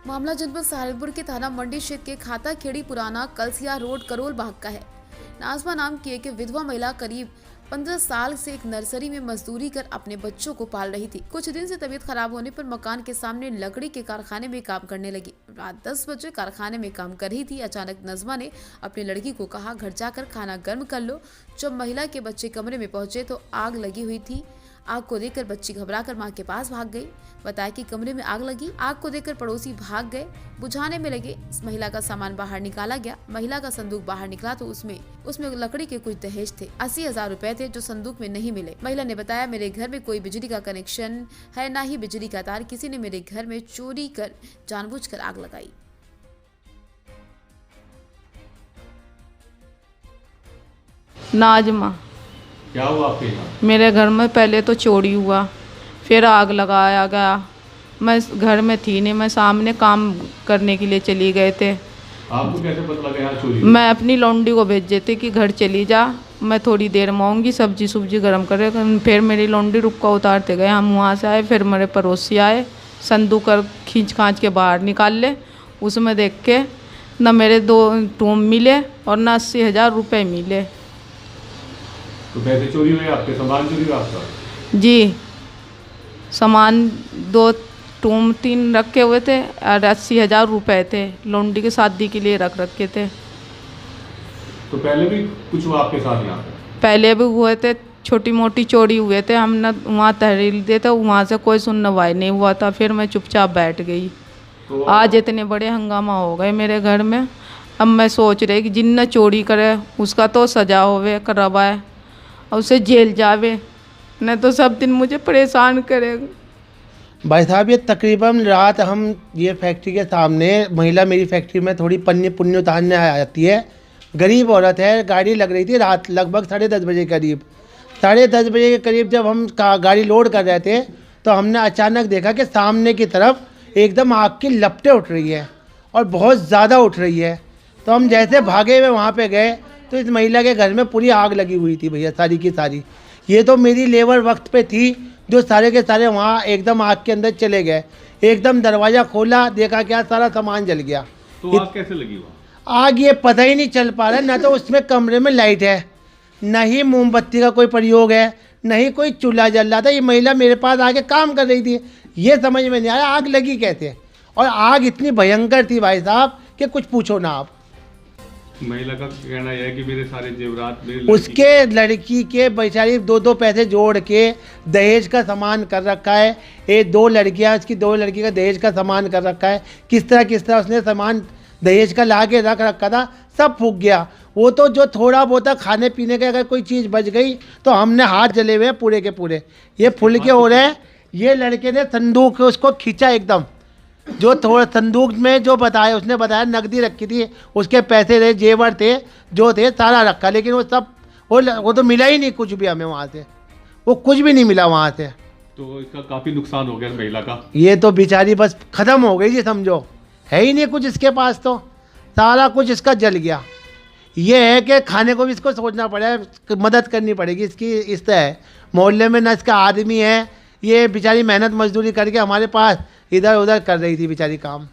मामला जनपद सहारनपुर के थाना मंडी क्षेत्र के खाता खेड़ी पुराना कलसिया रोड करोल बाग का है। नाजमा नाम की एक विधवा महिला करीब 15 साल से एक नर्सरी में मजदूरी कर अपने बच्चों को पाल रही थी। कुछ दिन से तबीयत खराब होने पर मकान के सामने लकड़ी के कारखाने में काम करने लगी। रात 10 बजे कारखाने में काम कर रही थी। अचानक नजमा ने अपनी लड़की को कहा, घर जाकर खाना गर्म कर लो। जब महिला के बच्चे कमरे में पहुंचे तो आग लगी हुई थी। आग को देखकर बच्ची घबराकर मां के पास भाग गई। बताया कि कमरे में आग लगी। आग को देखकर पड़ोसी भाग गए, बुझाने में लगे। इस महिला का सामान बाहर निकाला गया। महिला का संदूक बाहर निकला तो उसमें लकड़ी के कुछ दहेज थे। 80,000 रुपए थे जो संदूक में नहीं मिले। महिला ने बताया, मेरे घर में कोई बिजली का कनेक्शन है, ना ही बिजली का तार। किसी ने मेरे घर में चोरी कर जानबूझकर आग लगाई। नाजमा, क्या हुआ आपके यहाँ? मेरे घर में पहले तो चोरी हुआ, फिर आग लगाया गया। मैं घर में थी नहीं, मैं सामने काम करने के लिए चली गए थे। आपको कैसे पता लगा यहाँ चोरी? मैं अपनी लौंडी को भेज देती कि घर चली जा, मैं थोड़ी देर में आऊँगी, सब्जी गर्म करे। फिर मेरी लौंडी रुक्का उतारते गए, हम वहाँ से आए। फिर मेरे पड़ोसी आए, संदूक खींच खाँच के बाहर निकाल ले। उसमें देख के न मेरे 2 टूम मिले और न 80,000 रुपये मिले। तो पैसे चोरी हुए आपके, सामान चोरी हुआ आपका? जी, सामान 2 टूम 3 रखे हुए थे और 80,000 रुपये थे, लौंडी की शादी के लिए रखे थे। तो पहले भी कुछ हुआ आपके साथ यहाँ पे? पहले भी हुए थे, छोटी मोटी चोरी हुए थे। हमने वहाँ तहरीर दिए थे, वहाँ से कोई सुनवाई नहीं हुआ था। फिर मैं चुपचाप बैठ गई। तो आज इतने बड़े हंगामा हो गए मेरे घर में। अब मैं सोच रही कि जिनने चोरी करे उसका तो सजा होवे, करवाए और उसे जेल जावे, नहीं तो सब दिन मुझे परेशान करेगा। भाई साहब, ये तकरीबन रात हम ये फैक्ट्री के सामने, महिला मेरी फैक्ट्री में थोड़ी पन्नी पुन्नी उतारने आ जाती है। गरीब औरत है, गाड़ी लग रही थी रात लगभग 10:30 बजे करीब। 10:30 बजे के करीब जब हम गाड़ी लोड कर रहे थे तो हमने अचानक देखा कि सामने की तरफ एकदम आग की लपटें उठ रही है और बहुत ज़्यादा उठ रही है। तो हम जैसे भागे हुए वहाँ पे गए तो इस महिला के घर में पूरी आग लगी हुई थी भैया, सारी की सारी। ये तो मेरी लेबर वक्त पे थी, जो सारे के सारे वहाँ एकदम आग के अंदर चले गए। एकदम दरवाज़ा खोला, देखा क्या सारा सामान जल गया। तो आग कैसे लगी वहाँ? आग ये पता ही नहीं चल पा रहा है। ना तो उसमें कमरे में लाइट है, न ही मोमबत्ती का कोई प्रयोग है, न ही कोई चूल्हा जल रहा था। ये महिला मेरे पास आके काम कर रही थी, ये समझ में नहीं आया आग लगी कैसे। और आग इतनी भयंकर थी भाई साहब कि कुछ पूछो ना आप। महिला का कहना यह है कि मेरे सारे जेवरात उसके लड़की के बेचारी 2-2 पैसे जोड़ के दहेज का सामान कर रखा है। ये 2 लड़कियां, उसकी 2 लड़की का दहेज का सामान कर रखा है। किस तरह उसने सामान दहेज का ला के रख रखा था, सब फूक गया। वो तो जो थोड़ा बहुत खाने पीने के अगर कोई चीज़ बच गई तो हमने हाथ जले हुए हैं पूरे के पूरे, ये फुल के हो रहे हैं। ये लड़के ने संदूक उसको खींचा एकदम, जो थोड़ा संदूक में जो बताया, उसने बताया नकदी रखी थी, उसके पैसे थे, जेवर थे, जो थे सारा रखा। लेकिन वो सब वो तो मिला ही नहीं कुछ भी हमें वहाँ से, वो कुछ भी नहीं मिला वहाँ से। तो इसका काफ़ी नुकसान हो गया महिला का। ये तो बेचारी बस ख़त्म हो गई जी, समझो है ही नहीं कुछ इसके पास, तो सारा कुछ इसका जल गया। ये है कि खाने को भी इसको सोचना पड़े, मदद करनी पड़ेगी इसकी। इस तरह मोहल्ले में न इसका आदमी है, ये बेचारी मेहनत मजदूरी करके हमारे पास इधर उधर कर रही थी बेचारी काम।